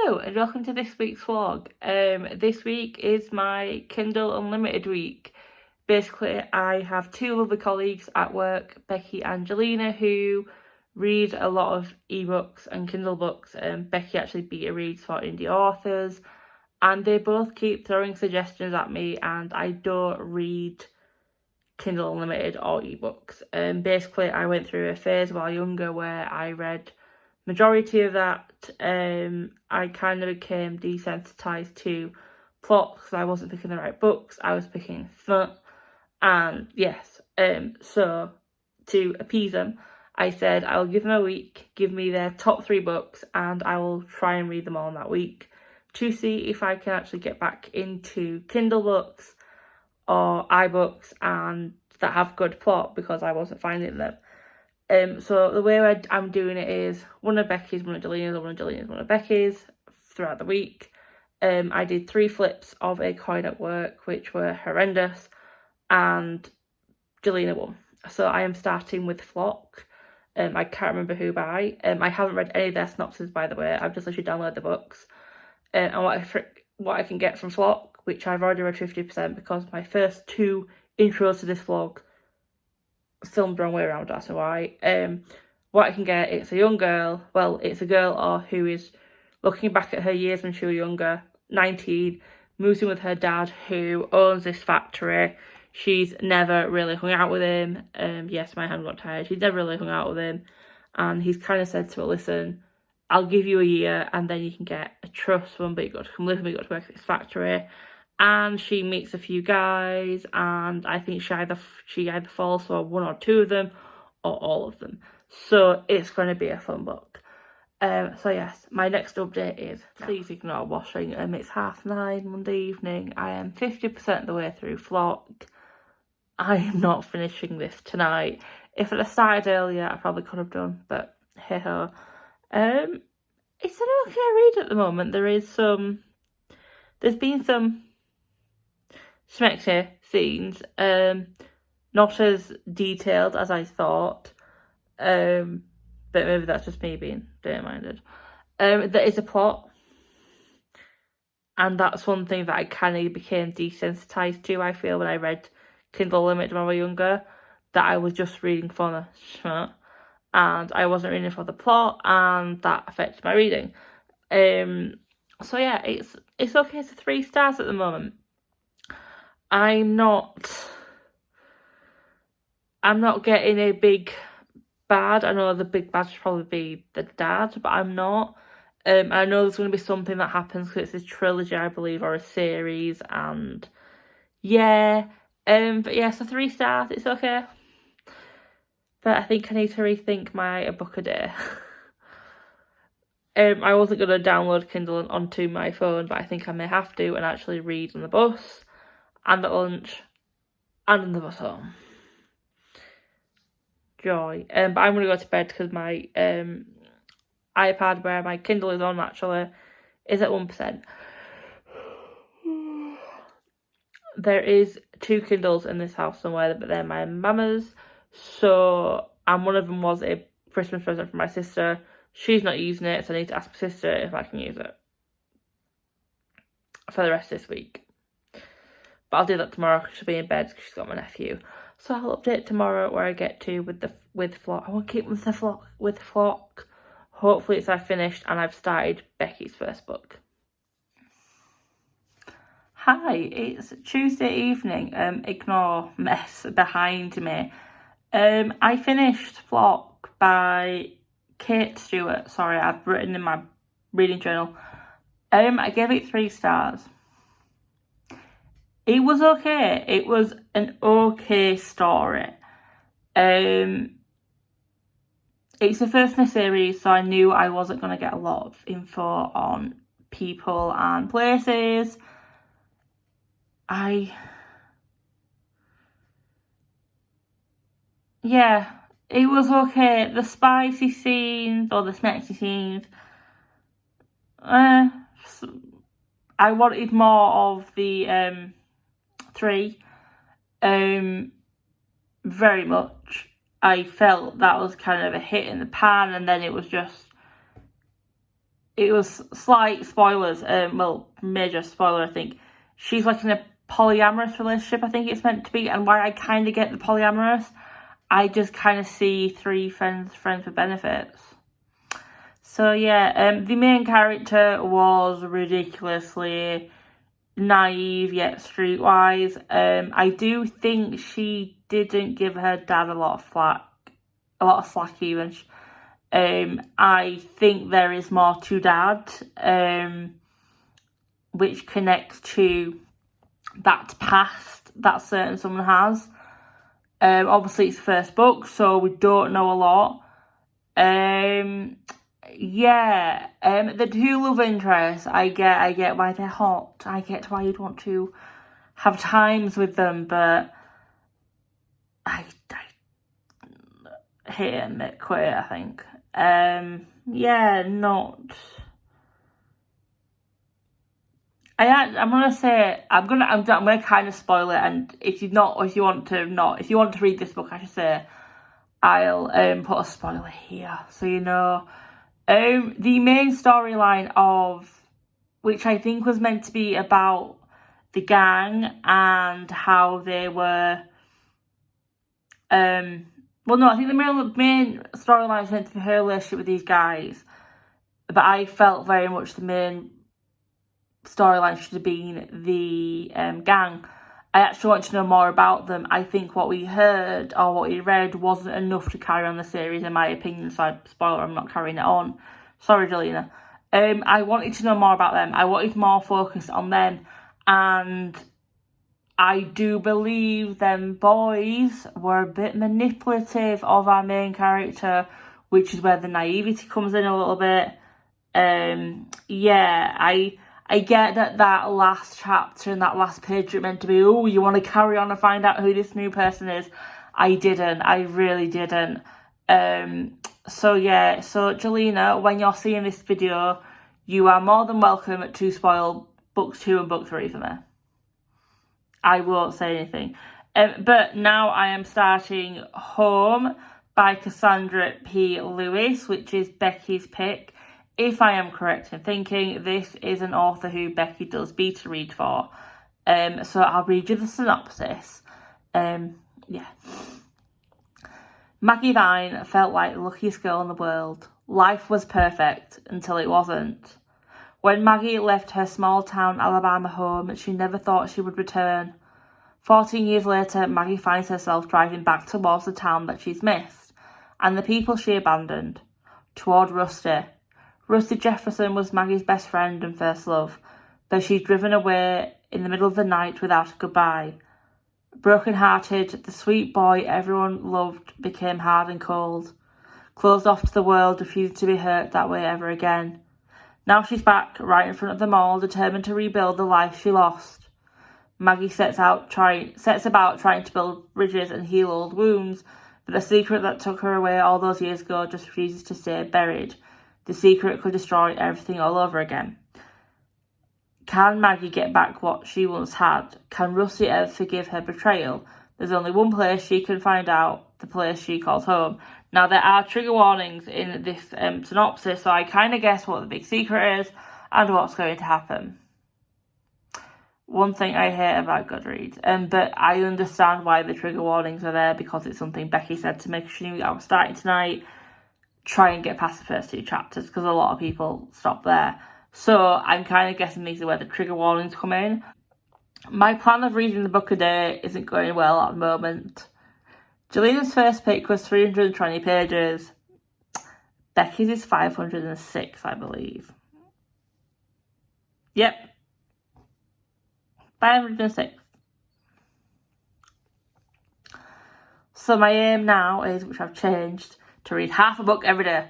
Hello and welcome to this week's vlog. This week is my Kindle Unlimited week. Basically, I have two lovely colleagues at work, Becky and Jelena, who read a lot of ebooks and Kindle books. Becky actually beta reads for indie authors, and they both keep throwing suggestions at me, and I don't read Kindle Unlimited or ebooks. Basically, I went through a phase while younger where I read majority of that. I kind of became desensitized to plot because I wasn't picking the right books. I was picking fun, and yes, so to appease them, I said I'll give them a week, give me their top 3 books, and I will try and read them all in that week to see if I can actually get back into Kindle books or iBooks and that have good plot, because I wasn't finding them. So the way I'm doing it is one of Becky's, one of Jelena's, one of Jelena's, one of Becky's throughout the week. I did 3 flips of a coin at work, which were horrendous, and Jelena won. So I am starting with Flock. I can't remember who by. I haven't read any of their synopses, by the way. I've just literally downloaded the books. And what I can get from Flock, which I've already read 50% because my first 2 intros to this vlog filmed the wrong way around, that's why. What I can get, it's a young girl, well, it's a girl who is looking back at her years when she was younger, 19, moves in with her dad who owns this factory. She's never really hung out with him. Yes, my hand got tired. She's never really hung out with him, and he's kind of said to her, listen, I'll give you a year and then you can get a trust fund, but you've got to come live with me, you've got to work at this factory. And she meets a few guys, and I think she either falls for 1 or 2 of them, or all of them. So it's going to be a fun book. So yes, my next update is, please ignore washing. It's 9:30 Monday evening. I am 50% of the way through Flock. I am not finishing this tonight. If I'd have started earlier, I probably could have done, but hey ho. It's an okay read at the moment. There's been some schmexy scenes, not as detailed as I thought, but maybe that's just me being dirty-minded. There is a plot, and that's one thing that I kind of became desensitized to, I feel, when I read Kindle Unlimited when I was younger, that I was just reading for the schmuck, and I wasn't reading for the plot, and that affected my reading. So yeah, it's okay. It's 3 stars at the moment. I'm not getting a big bad. I know the big bad should probably be the dad, but I'm not. I know there's going to be something that happens because it's a trilogy, I believe, or a series, and yeah. But yeah, so 3 stars, it's okay. But I think I need to rethink my book a day. I wasn't going to download Kindle onto my phone, but I think I may have to and actually read on the bus, and at lunch, and on the bus home. Joy. But I'm going to go to bed because my iPad, where my Kindle is on actually, is at 1%. There is 2 Kindles in this house somewhere, but they're my mama's. So, and one of them was a Christmas present from my sister. She's not using it, so I need to ask my sister if I can use it for the rest of this week. But I'll do that tomorrow because she'll be in bed because she's got my nephew. So I'll update tomorrow where I get to with Flock. I won't keep with the Flock. Hopefully it's I've finished and I've started Becky's first book. Hi, it's Tuesday evening. Ignore mess behind me. I finished Flock by Kate Stewart. Sorry, I've written in my reading journal. I gave it 3 stars. It was okay. It was an okay story. It's the first in a series, so I knew I wasn't going to get a lot of info on people and places. Yeah, it was okay. The spicy scenes or the snexy scenes, I wanted more of the 3. Very much. I felt that was kind of a hit in the pan, and then it was just it was slight spoilers, well, major spoiler, I think. She's like in a polyamorous relationship, I think it's meant to be, and why I kind of get the polyamorous, I just kind of see three friends with benefits. So yeah, the main character was ridiculously naive yet streetwise. I do think she didn't give her dad a lot of slack even. I think there is more to dad, which connects to that past that certain someone has. Obviously it's the first book, so we don't know a lot. The two love interests, I get why they're hot. I get why you'd want to have times with them, but I hit it and quit, I think. I'm gonna kind of spoil it, and if you want to read this book, I should say, I'll put a spoiler here so you know. The main storyline of which I think was meant to be about the gang and how they were I think the main storyline is meant to be her relationship with these guys, but I felt very much the main storyline should have been the gang. I actually want to know more about them. I think what we heard or what we read wasn't enough to carry on the series, in my opinion, so spoiler, I'm not carrying it on. Sorry, Jelena. I wanted to know more about them. I wanted more focus on them, and I do believe them boys were a bit manipulative of our main character, which is where the naivety comes in a little bit. I get that last chapter and that last page are meant to be, oh, you want to carry on and find out who this new person is. I didn't. I really didn't. So Jelena, when you're seeing this video, you are more than welcome to spoil books 2 and book 3 for me. I won't say anything. But now I am starting Home by Cassandra P. Lewis, which is Becky's pick. If I am correct in thinking, this is an author who Becky does beta read for. So I'll read you the synopsis. Maggie Vine felt like the luckiest girl in the world. Life was perfect until it wasn't. When Maggie left her small-town Alabama home, she never thought she would return. 14 years later, Maggie finds herself driving back towards the town that she's missed, and the people she abandoned, toward Rusty. Rusty Jefferson was Maggie's best friend and first love, but she's driven away in the middle of the night without a goodbye. Broken-hearted, the sweet boy everyone loved became hard and cold, closed off to the world, refusing to be hurt that way ever again. Now she's back, right in front of them all, determined to rebuild the life she lost. Maggie sets about trying to build bridges and heal old wounds, but the secret that took her away all those years ago just refuses to stay buried. The secret could destroy everything all over again. Can Maggie get back what she once had? Can Rusty ever forgive her betrayal? There's only one place she can find out, the place she calls home. Now, there are trigger warnings in this synopsis, so I kind of guess what the big secret is and what's going to happen. One thing I hate about Goodreads, but I understand why the trigger warnings are there, because it's something Becky said to me because she knew I was starting tonight. Try and get past the first 2 chapters, because a lot of people stop there. So I'm kind of guessing these are where the trigger warnings come in. My plan of reading the book a day isn't going well at the moment. Jelena's first pick was 320 pages. Becky's is 506, I believe. Yep. 506. So my aim now is, which I've changed, to read half a book every day.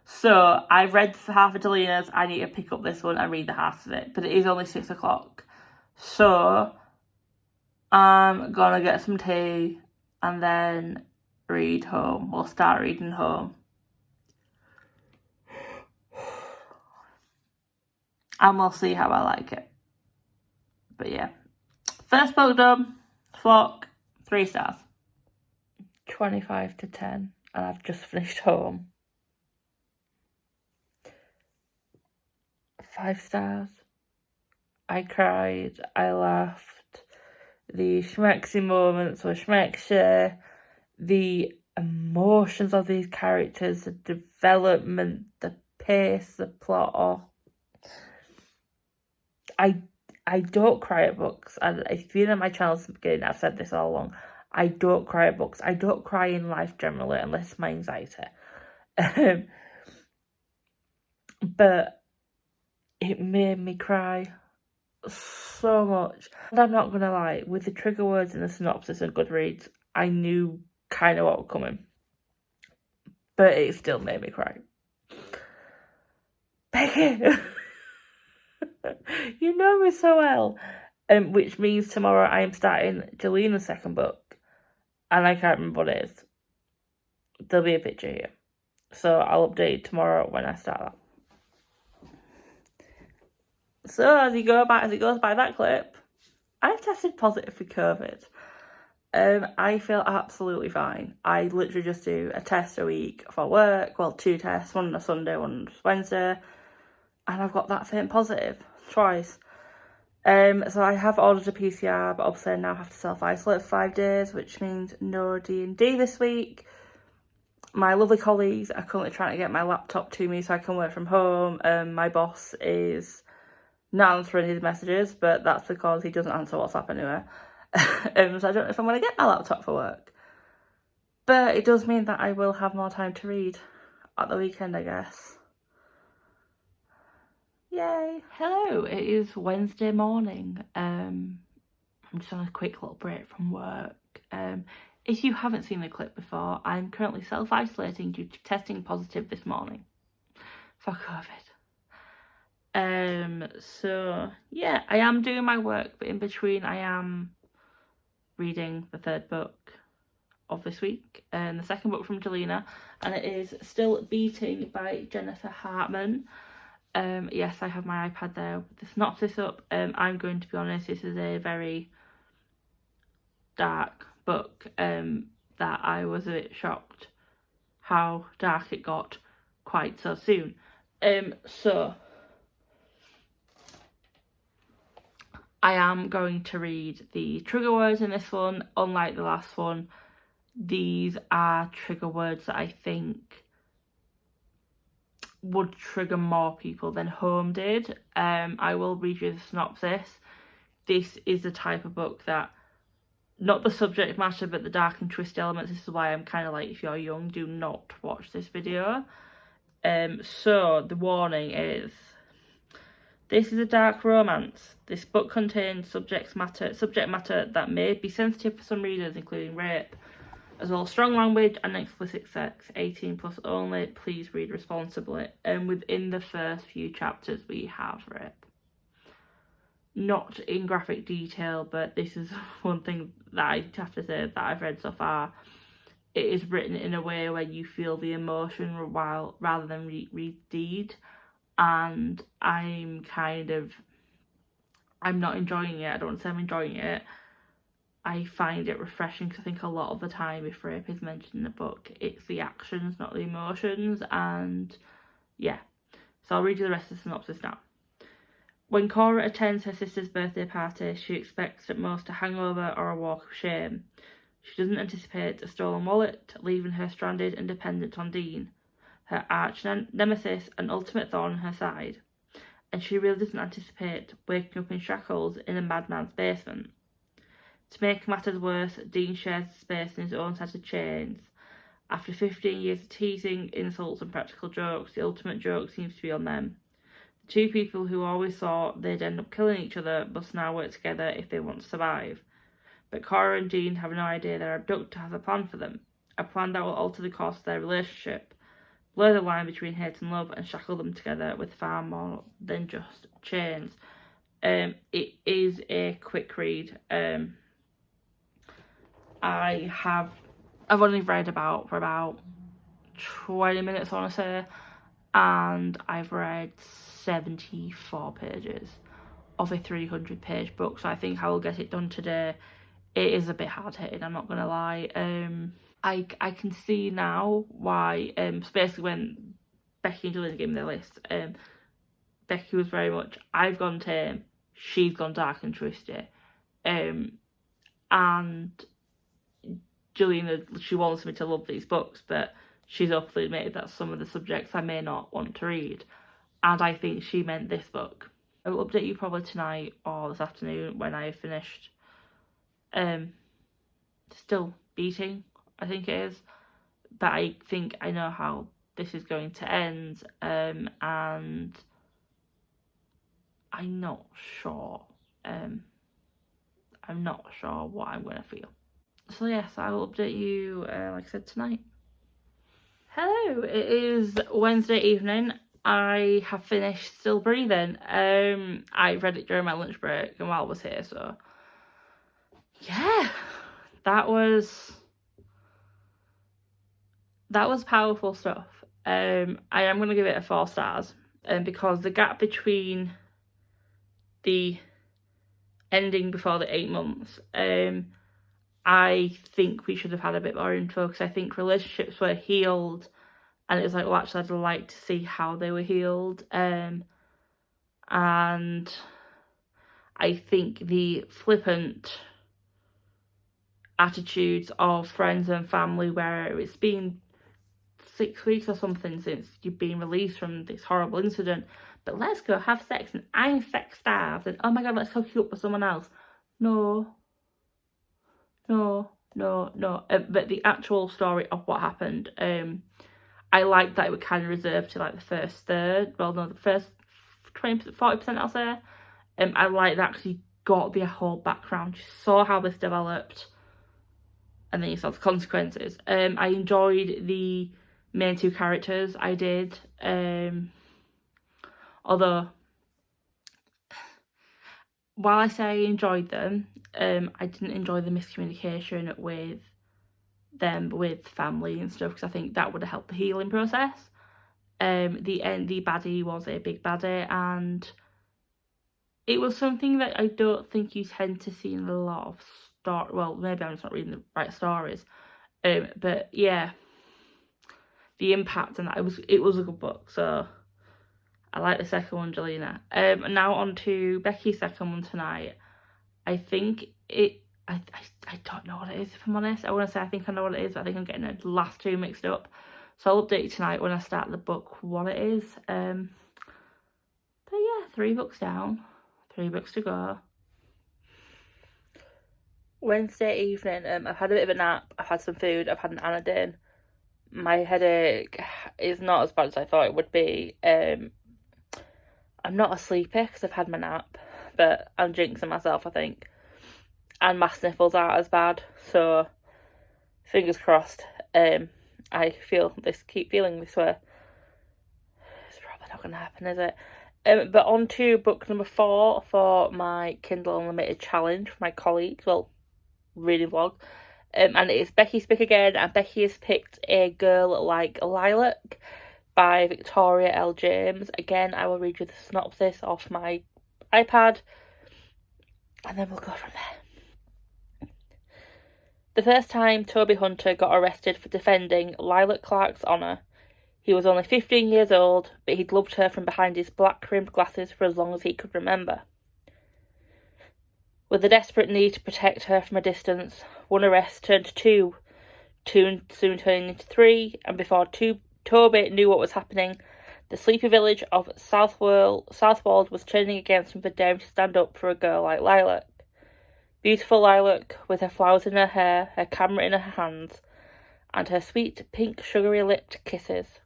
So I've read half of Jelena's. I need to pick up this one and read the half of it. But it is only 6 o'clock. So I'm gonna get some tea and then read Home. We'll start reading Home. And we'll see how I like it. But yeah. First book done. Flock. 3 stars. 25 to 10. And I've just finished Home. 5 stars. I cried, I laughed. The schmexy moments were schmexy. The emotions of these characters, the development, the pace, the plot. Oh, I don't cry at books. And if you've been on my channel since the beginning, I've said this all along. I don't cry at books. I don't cry in life generally unless it's my anxiety. But it made me cry so much. And I'm not gonna lie, with the trigger words in the synopsis of Goodreads, I knew kind of what was coming. But it still made me cry. Becky! You know me so well. Which means tomorrow I am starting Jelena's second book. And I can't remember what it is. There'll be a picture here. So I'll update tomorrow when I start that. So as it goes by that clip, I've tested positive for COVID. I feel absolutely fine. I literally just do a test a week for work. Well, 2 tests, one on a Sunday, one on a Wednesday. And I've got that same positive twice. So I have ordered a PCR, but obviously I now have to self-isolate for 5 days, which means no D&D this week. My lovely colleagues are currently trying to get my laptop to me so I can work from home. My boss is not answering his messages, but that's because he doesn't answer WhatsApp anyway. So I don't know if I'm going to get my laptop for work. But it does mean that I will have more time to read at the weekend, I guess. Yay. Hello, it is Wednesday morning. I'm just on a quick little break from work. If you haven't seen the clip before, I'm currently self-isolating due to testing positive this morning for COVID. So yeah, I am doing my work, but in between I am reading the 3rd book of this week, and the 2nd book from Jelena, and it is Still Beating by Jennifer Hartman. Yes, I have my iPad there with the synopsis up. I'm going to be honest, this is a very dark book, that I was a bit shocked how dark it got quite so soon. So I am going to read the trigger words in this one. Unlike the last one, these are trigger words that I think would trigger more people than Home did. I will read you the synopsis. This is the type of book that, not the subject matter, but the dark and twisty elements. This is why I'm kind of like, if you're young, do not watch this video. So the warning is, this is a dark romance. This book contains subject matter that may be sensitive for some readers, including rape, as well as strong language and explicit sex. 18 plus only. Please read responsibly. And within the first few chapters we have rape. Not in graphic detail, but this is one thing that I have to say that I've read so far. It is written in a way where you feel the emotion rather than read deed, and I'm not enjoying it. I don't want to say I'm enjoying it. I find it refreshing because I think a lot of the time if rape is mentioned in a book, it's the actions, not the emotions, and yeah. So I'll read you the rest of the synopsis now. When Cora attends her sister's birthday party, she expects at most a hangover or a walk of shame. She doesn't anticipate a stolen wallet, leaving her stranded and dependent on Dean, her arch nemesis and ultimate thorn in her side. And she really doesn't anticipate waking up in shackles in a madman's basement. To make matters worse, Dean shares space in his own set of chains. After 15 years of teasing, insults and practical jokes, the ultimate joke seems to be on them. The 2 people who always thought they'd end up killing each other must now work together if they want to survive. But Cora and Dean have no idea their abductor has a plan for them, a plan that will alter the course of their relationship, blur the line between hate and love, and shackle them together with far more than just chains. It is a quick read. I've only read for about 20 minutes, I want to say, and I've read 74 pages of a 300-page book, so I think I will get it done today. It is a bit hard-hitting, I'm not gonna lie. I can see now why, so basically when Becky and Jelena gave me their list, Becky was very much, I've gone tame, she's gone dark and twisty. And Jelena, she wants me to love these books, but she's openly admitted that some of the subjects I may not want to read. And I think she meant this book. I will update you probably tonight or this afternoon when I have finished. Still beating, I think it is. But I think I know how this is going to end. And I'm not sure. I'm not sure what I'm going to feel. So yes, I will update you, like I said, tonight. Hello, it is Wednesday evening. I have finished Still Breathing. I read it during my lunch break and while I was here, so yeah, that was powerful stuff. I am going to give it a 4 stars, because the gap between the ending before the 8 months, I think we should have had a bit more info, because I think relationships were healed, and it was like, well, actually, I'd like to see how they were healed. And I think the flippant attitudes of friends and family, where it's been 6 weeks or something since you've been released from this horrible incident, but let's go have sex, and I'm sex starved, and oh my god, let's hook you up with someone else. No. But the actual story of what happened, I like that it was kind of reserved to like the first third, well no, the first 20%, 40% I'll say. I like that because you got the whole background, you saw how this developed, and then you saw the consequences. I enjoyed the main 2 characters, I did, although while I say I enjoyed them, I didn't enjoy the miscommunication with them, with family and stuff, because I think that would have helped the healing process. The baddie was a big baddie, and it was something that I don't think you tend to see in a lot of well, maybe I'm just not reading the right stories, but yeah, the impact and that, it was a good book, so I like the second one, Jelena. Now on to Becky's second one tonight. I think I don't know what it is, if I'm honest. I want to say I think I know what it is, but I think I'm getting the last 2 mixed up. So I'll update you tonight when I start the book what it is. But yeah, 3 books down, 3 books to go. Wednesday evening, I've had a bit of a nap, I've had some food, I've had an Anadin. My headache is not as bad as I thought it would be. I'm not a sleepy because I've had my nap, but I'm jinxing myself, I think. And my sniffles aren't as bad, so fingers crossed. I keep feeling this way. It's probably not going to happen, is it? But on to book number 4 for my Kindle Unlimited challenge for my colleagues, well, reading vlog. And it is Becky's pick again, and Becky has picked A Girl Like Lilac by Victoria L. James. Again, I will read you the synopsis off my iPad, and then we'll go from there. The first time Toby Hunter got arrested for defending Lilac Clark's honour, he was only 15 years old, but he'd loved her from behind his black-rimmed glasses for as long as he could remember. With a desperate need to protect her from a distance, one arrest turned to 2 soon turning into 3, and before Toby knew what was happening, the sleepy village of Southwold was turning against him for daring to stand up for a girl like Lilac. Beautiful Lilac, with her flowers in her hair, her camera in her hands, and her sweet, pink, sugary-lipped kisses.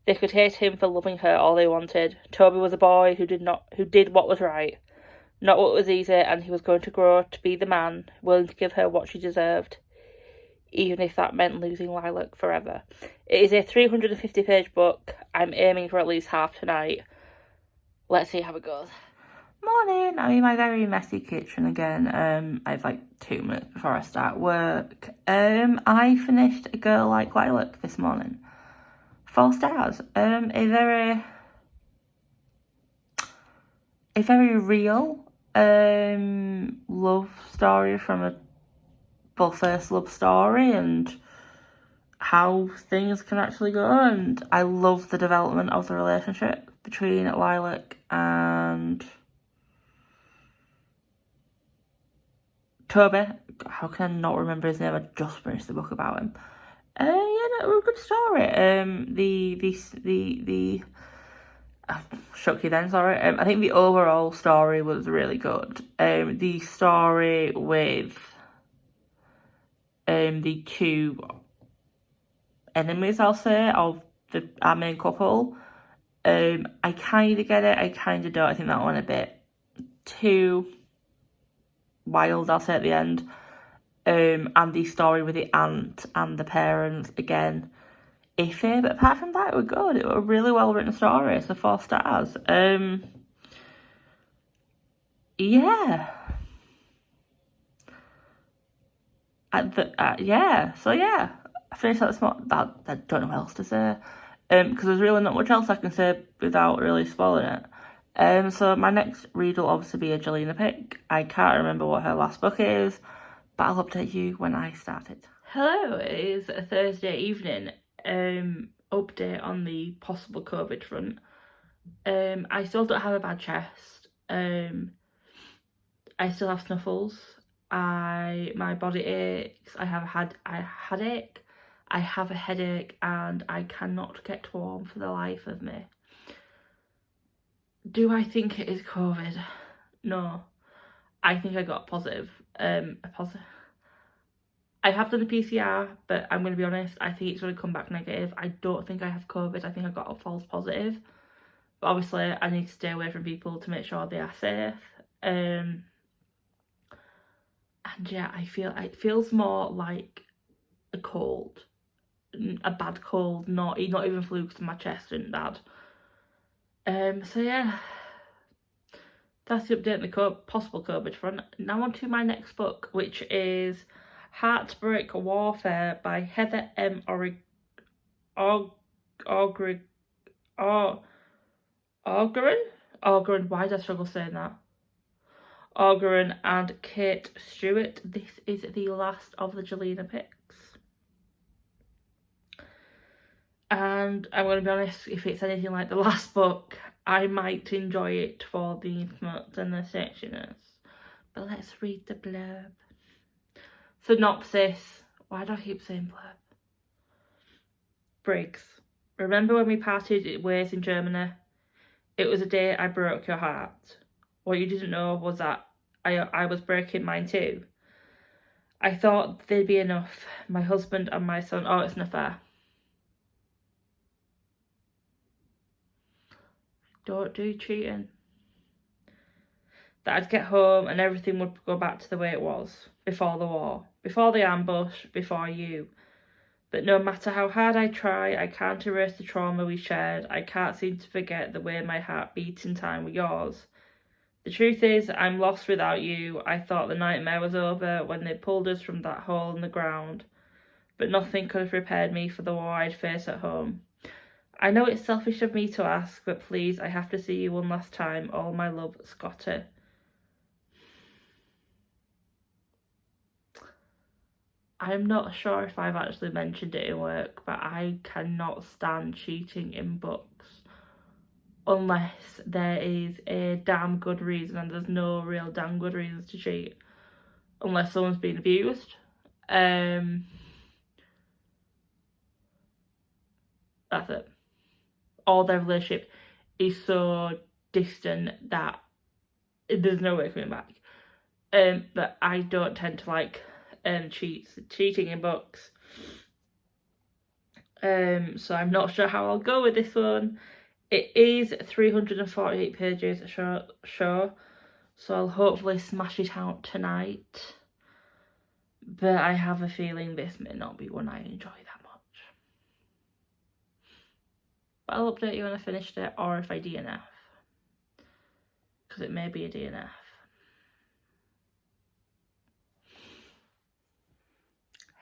They could hate him for loving her all they wanted. Toby was a boy who did what was right, not what was easy, and he was going to grow to be the man, willing to give her what she deserved, even if that meant losing Lilac forever. It is a 350-page book. I'm aiming for at least half tonight. Let's see how it goes. Morning, I'm in my very messy kitchen again. It's like 2 minutes before I start work. I finished A Girl Like Lilac this morning. 4 stars. A very real love story from a first love story, and how things can actually go, and I love the development of the relationship between Lilac and Toby. How can I not remember his name? I just finished the book about him. Yeah, no, a good story. The shook you then, sorry. I think the overall story was really good. The story with the two enemies, I'll say, of our main couple. I kind of get it, I kind of don't. I think that one a bit too wild, I'll say, at the end. And the story with the aunt and the parents, again, iffy. But apart from that, it was good. It was a really well written story, so 4 stars. Yeah. Yeah. So yeah, I finished that small. That I don't know what else to say. Because there's really not much else I can say without really spoiling it. So my next read will obviously be a Jelena pick. I can't remember what her last book is, but I'll update you when I start it. Hello, it is a Thursday evening. Update on the possible COVID front. I still don't have a bad chest. I still have snuffles. My body aches. I have a headache. I have a headache and I cannot get warm for the life of me. Do I think it is COVID? No. I think I got positive. I have done the PCR, but I'm going to be honest, I think it's going to come back negative. I don't think I have COVID. I think I got a false positive. But obviously, I need to stay away from people to make sure they are safe. And yeah, it feels more like a cold, a bad cold, not even flu, because my chest isn't bad. So yeah, that's the update on the possible COVID front. Now on to my next book, which is Heartbreak Warfare by Heather M. Ogren. Why did I struggle saying that? Ogren and Kate Stewart. This is the last of the Jelena picks. And I'm going to be honest, if it's anything like the last book, I might enjoy it for the smut and the sexiness. But let's read the blurb. Synopsis. Why do I keep saying blurb? Briggs. Remember when we parted ways in Germany? It was a day I broke your heart. What you didn't know was that I was breaking mine too. I thought they'd be enough. My husband and my son. Oh, it's an affair. Don't do cheating. That I'd get home and everything would go back to the way it was before the war, before the ambush, before you. But no matter how hard I try, I can't erase the trauma we shared. I can't seem to forget the way my heart beat in time with yours. The truth is, I'm lost without you. I thought the nightmare was over when they pulled us from that hole in the ground. But nothing could have prepared me for the war I'd face at home. I know it's selfish of me to ask, but please, I have to see you one last time. All my love, Scotty. I'm not sure if I've actually mentioned it in work, but I cannot stand cheating in books unless there is a damn good reason, and there's no real damn good reasons to cheat unless someone's been abused. That's it. Or their relationship is so distant that there's no way coming back. But I don't tend to like cheating in books. So I'm not sure how I'll go with this one. It is 348 pages short, so I'll hopefully smash it out tonight. But I have a feeling this may not be one I enjoy that much. But I'll update you when I finished it, or if I DNF. Because it may be a DNF.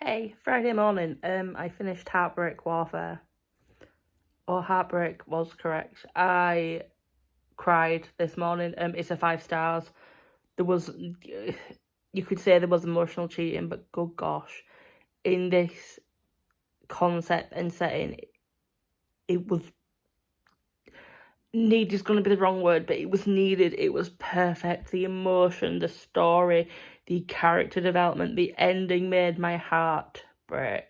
Hey, Friday morning, I finished Heartbreak Warfare. Or Heartbreak was correct. I cried this morning. It's a 5 stars. There was, you could say there was emotional cheating, but good gosh, in this concept and setting, it was need is going to be the wrong word, but it was needed. It was perfect. The emotion, the story, the character development, the ending made my heart break.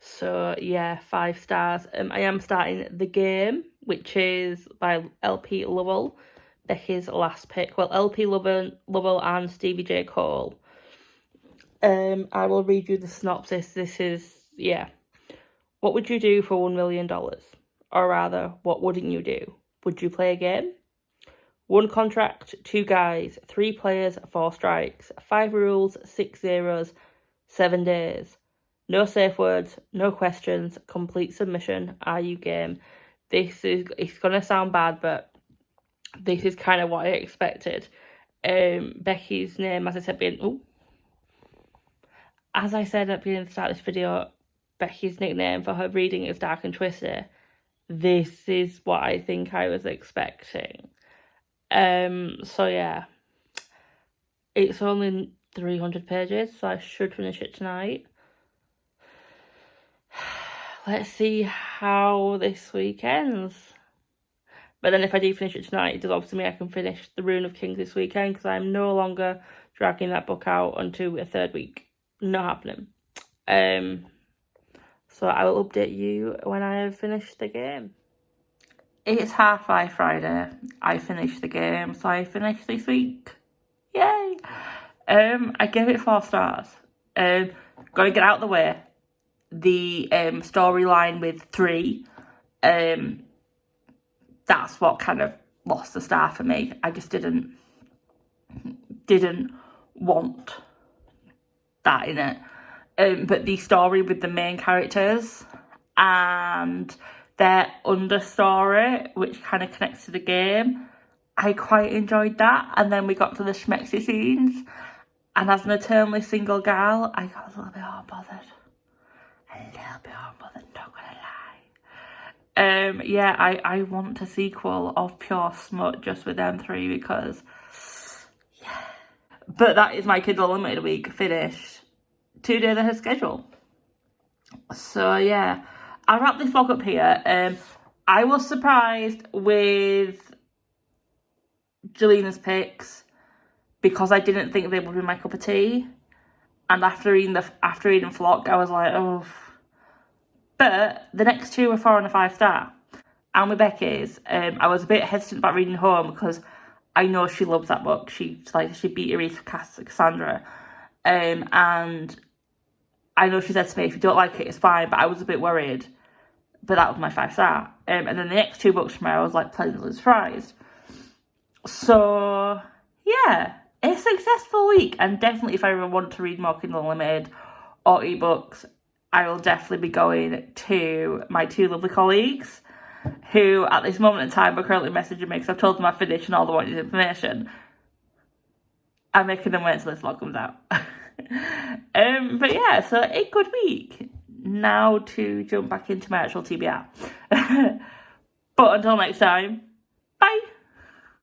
So yeah, 5 stars. I am starting The Game, which is by LP Lovell, Becky's last pick. Well, LP Lovell and Stevie J. Cole. I will read you the synopsis. This is, yeah. What would you do for $1 million? Or rather, what wouldn't you do? Would you play a game? 1 contract, 2 guys, 3 players, 4 strikes, 5 rules, 6 zeros, 7 days. No safe words, no questions, complete submission. Are you game? It's going to sound bad, but this is kind of what I expected. Becky's name, as I said at the beginning of the start of this video, Becky's nickname for her reading is Dark and Twisted. This is what I think I was expecting. So yeah, it's only 300 pages, so I should finish it tonight. Let's see how this week ends. But then if I do finish it tonight, it does obviously mean I can finish The Rune of Kings this weekend, because I'm no longer dragging that book out onto a 3rd week. Not happening. So I will update you when I have finished the game. It's 5:30 Friday. I finished the game, so I finished this week. Yay! I gave it 4 stars. Gotta get out of the way. The storyline with 3, that's what kind of lost the star for me. I just didn't want that in it. But the story with the main characters and their understory, which kind of connects to the game, I quite enjoyed that. And then we got to the schmexy scenes, and as an eternally single gal, I got a little bit unbothered. Not gonna lie. Yeah, I want a sequel of pure smut just with them 3, because yeah. But that is my Kindle Unlimited week finished. 2 days ahead of schedule. So yeah, I'll wrap this vlog up here. I was surprised with Jelena's picks, because I didn't think they would be my cup of tea. And after reading Flock, I was like, oh. But the next 2 were 4 and a 5 star. And with Becky's, I was a bit hesitant about reading Home, because I know she loves that book. She beat Erase Cassandra. And I know she said to me, if you don't like it, it's fine, but I was a bit worried. But that was my 5 star. And then the next 2 books from her, I was like pleasantly surprised. So yeah, a successful week. And definitely, if I ever want to read more Kindle Unlimited or ebooks, I will definitely be going to my 2 lovely colleagues, who at this moment in time are currently messaging me because I've told them I've finished and all they want is information. I'm making them wait until this vlog comes out. But yeah, so a good week. Now to jump back into my actual TBR. But until next time, bye.